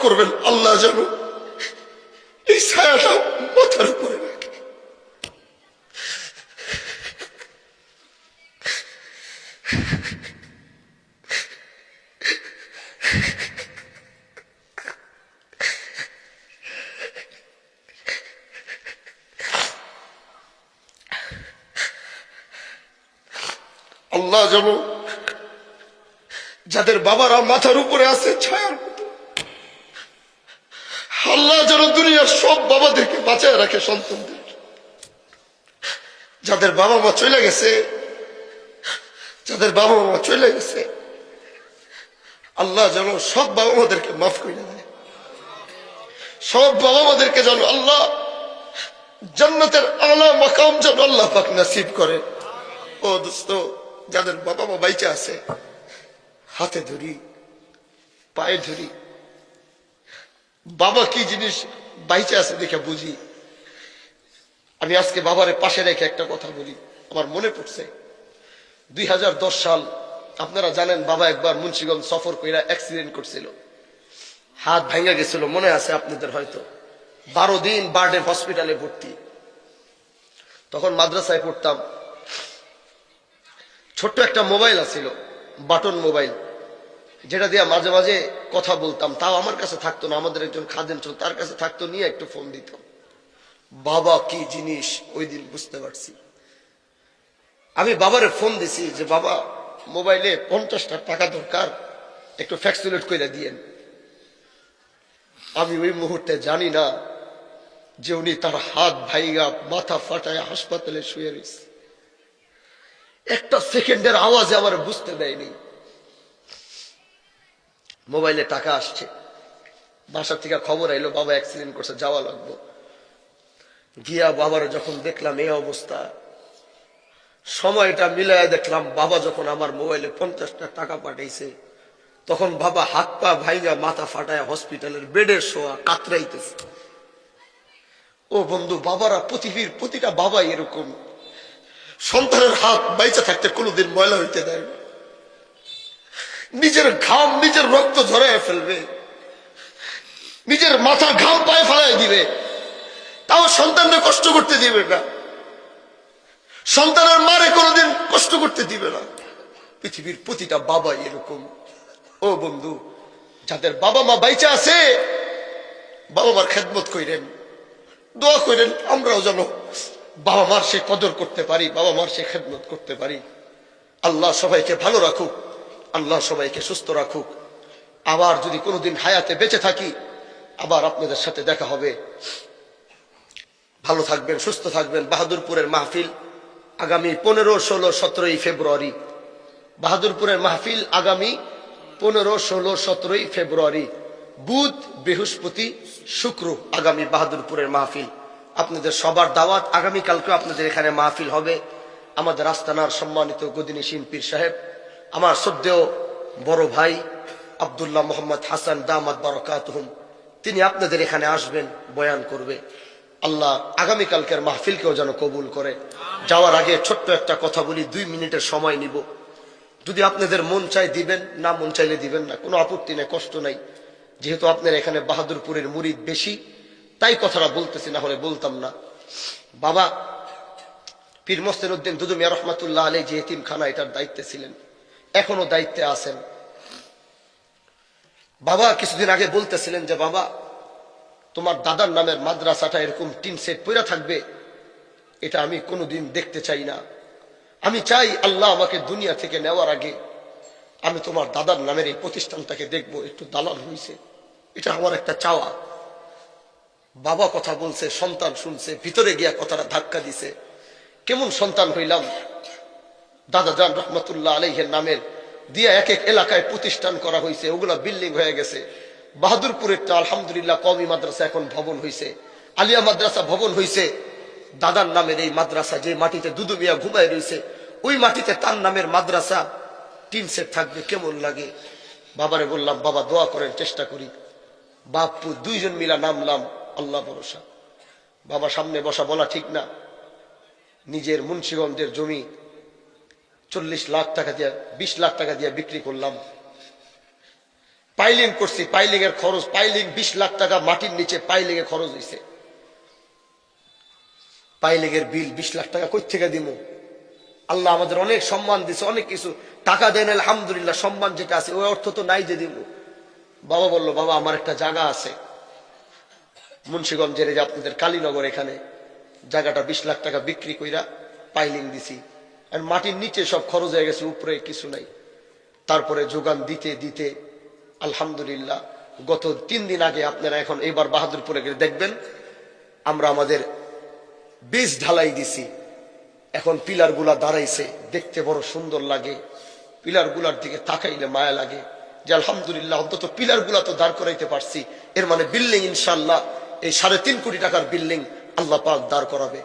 করবেন, আল্লাহ যেন এই ছায়াটা মাথার উপরে রাখে। আল্লাহ যেন যাদের বাবারা মাথার উপরে আছে ছায়ার মতো, আল্লাহ যেন দুনিয়ার সব বাবাদেরকে বাঁচায় রাখে, সন্তানদের। যাদের বাবা মা চলে গেছে, যাদের বাবা মা চলে গেছে, আল্লাহ যেন সব বাবা মাদেরকে মাফ করে দেয়। সব বাবা মাদেরকে যেন আল্লাহ জান্নাতের আলা মাকাম যেন আল্লাহ পাক নসিব করে। ও দোস্ত, যাদের বাবা মা বাইচা আছে, হাতে ধরি, পায়ে ধরি, বাবা কি জিনিস বাইচা আছে দেখে বুঝি। আমি আজকে বাবারে পাশে রেখে একটা কথা বলি, আমার মনে পড়ছে 2010 সাল, আপনারা জানেন বাবা একবার মুন্সিগঞ্জ সফর কইরা অ্যাক্সিডেন্ট করছিল, হাত ভাঙা গেছিল, মনে আছে আপনাদের হয়তো। 12 দিন বার্ডেন হসপিটালে ভর্তি। তখন মাদ্রাসায় পড়তাম, ছোট্ট একটা মোবাইল আছিল, বাটন মোবাইল, যেটা দিয়ে মাঝে মাঝে কথা বলতাম। তাও আমার কাছে থাকতো না, আমাদের একজন খাদেম ছিল, তার কাছে থাকতো, নিয়ে একটু ফোন দিতাম। বাবা কি জিনিস ওই দিন বুঝতে পারছি। আমি বাবারে ফোন দিছি যে বাবা, মোবাইলে 50টা টাকা দরকার, একটু ফ্যাক্সুলেট করে দিয়েন। আমি ওই মুহূর্তে জানি না যে উনি তার হাত ভাইগা মাথা ফাটায় হাসপাতালে শুয়ে রয়েছে। একটা সেকেন্ডের আওয়াজে আমার বুঝতে দেয়নি। মোবাইলে টাকা আসছে, বাসা থেকে খবর এলো বাবা অ্যাক্সিডেন্ট করছে, যাওয়া লাগবো। গিয়া বাবার যখন দেখলাম এই অবস্থা, সময়টা মিলায় দেখলাম বাবা যখন আমার মোবাইলে 50টা টাকা পাঠাইছে, তখন বাবা হাত পা ভাইগা মাথা ফাটায় হসপিটালের বেডের শোয়া কাতরাইতেছে। ও বন্ধু, বাবারা পৃথিবীর প্রতিটা বাবাই এরকম, সন্তানের হাত বাইচা থাকতে কোনোদিন ময়লা হইতে দেয় না। নিজের ঘাম নিজের রক্ত ঝরায় ফেলবে, নিজের মাথা ঘাম পায়ে ফেলাই দিবে, তাও সন্তানকে কষ্ট করতে দিবে না, সন্তানের মারে কোনোদিন কষ্ট করতে দিবে না। পৃথিবীর প্রতিটা বাবাই এরকম। ও বন্ধু, যাদের বাবা মা বাইচা আছে, বাবা মার খেদমত কইরেন, দোয়া কইরেন, আমরাও যেন বাবা মার সে কদর করতে পারি, বাবা মার সে খেদমত করতে পারি। আল্লাহ সবাইকে ভালো রাখুক, আল্লাহ সবাইকে সুস্থ রাখুক। আবার যদি কোনোদিন হায়াতে বেঁচে থাকি, আবার আপনাদের সাথে দেখা হবে। ভালো থাকবেন, সুস্থ থাকবেন। বাহাদুরপুরের মাহফিল আগামী 15, 16, 17 ফেব্রুয়ারি। বাহাদুরপুরের মাহফিল আগামী 15, 16, 17 ফেব্রুয়ারি, বুধ, বৃহস্পতি, শুক্র আগামী বাহাদুরপুরের মাহফিল। আপনাদের সবার দাওয়াত। আগামীকালকে আপনাদের এখানে মাহফিল হবে। আমাদের আস্তানার সম্মানিত গদিনী শিল্পীর সাহেব, আমার শ্রদ্ধেয় বড় ভাই আব্দুল্লাহ মোহাম্মদ হাসান দামাত বারাকাতুহুম, তিনি আপনাদের এখানে আসবেন, বয়ান করবে। আল্লাহ আগামীকালকের মাহফিলকেও যেন কবুল করে। যাওয়ার আগে ছোট্ট একটা কথা বলি, 2 মিনিটের সময় নিব। যদি আপনাদের মন চাই দিবেন, না মন চাইলে দিবেন না, কোনো আপত্তি নেই, কষ্ট নাই। যেহেতু আপনার এখানে বাহাদুরপুরের মুরিদ বেশি, তাই কথাটা বলতেছি, না হলে বলতাম না। বাবা পীর মোহসেন উদ্দিন দুদু মিয়া রহমাতুল্লাহ আলাইহি যে এতিমখানা, এটার দায়িত্বে ছিলেন, এখনো দায়িত্বে আছেন। বাবা কিছুদিন আগে বলতেছিলেন যে বাবা, তোমার দাদার নামের মাদ্রাসাটা এরকম টিন সেট পইরা থাকবে, এটা আমি কোনোদিন দেখতে চাই না। আমি চাই আল্লাহ আমাকে দুনিয়া থেকে নেওয়ার আগে আমি তোমার দাদার নামের এই প্রতিষ্ঠানটাকে দেখবো, একটু দালাল হইছে, এটা আমার একটা চাওয়া। বাবা কথা বলছে, সন্তান শুনছে, ভিতরে গিয়া কথাটা ধাক্কা দিছে। কেমন সন্তান হইলাম, দাদা জান রহমতুল্লাহ আলাইহির নামের দিয়া এক এক এলাকায় প্রতিষ্ঠান করা হয়েছে, ওগুলা বিল্ডিং হয়ে গেছে। বাহাদুরপুরেরটা আলহামদুলিল্লাহ কওমি মাদ্রাসা এখন ভবন হয়েছে, আলিয়া মাদ্রাসা ভবন হয়েছে। দাদার নামের এই মাদ্রাসা, যে মাটিতে দুদু মিয়া ঘুমায় রয়েছে, ওই মাটিতে তার নামের মাদ্রাসা টিন সেট থাকবে, কেমন লাগে। বাবারে বললাম, বাবা দোয়া করেন, চেষ্টা করি। বাপু 2 জন মিলা নামলাম, আল্লাহ ভরসা। বাবা সামনে বসা বলা ঠিক না, নিজের মুন্সিগঞ্জের জমি 40 লাখ টাকা দিয়ে 20 লাখ টাকা দিয়ে বিক্রি করলাম। পাইলিং করছি, পাইলিং এর খরচ, পাইলিং 20 লাখ টাকা মাটির নিচে পাইলিং এ খরচ হয়েছে। পাইলিং এর বিল 20 লাখ টাকা কই থেকে দিব? আল্লাহ আমাদের অনেক সম্মান দিছে, অনেক কিছু টাকা দেন আলহামদুলিল্লাহ, সম্মান যেটা আছে ওই অর্থ তো নাই যে দিব। বাবা বলল, বাবা আমার একটা জায়গা আছে মুন্সিগঞ্জের, যে আপনাদের কালীনগর, এখানে জায়গাটা 20 লাখ টাকা বিক্রি কইরা পাইলিং দিছি, আর মাটির নিচে সব খরচ হয়ে গেছে, উপরে কিছু নাই। তারপরে যোগান দিতে দিতে আলহামদুলিল্লাহ গত 3 দিন আগে, আপনারা এখন এবার বাহাদুরপুরে গেলে দেখবেন, আমরা আমাদের বেস ঢালাই দিছি। এখন পিলার গুলা দাঁড়াইছে, দেখতে বড় সুন্দর লাগে, পিলার গুলার দিকে তাকাইলে মায়া লাগে যে আলহামদুলিল্লাহ অন্তত পিলার গুলা তো দাঁড় করাইতে পারছি। এর মানে বিল্ডিং ইনশাল্লাহ এই 3.5 কোটি টাকার বিল্ডিং আল্লাহ পাক দাঁড় করাবে।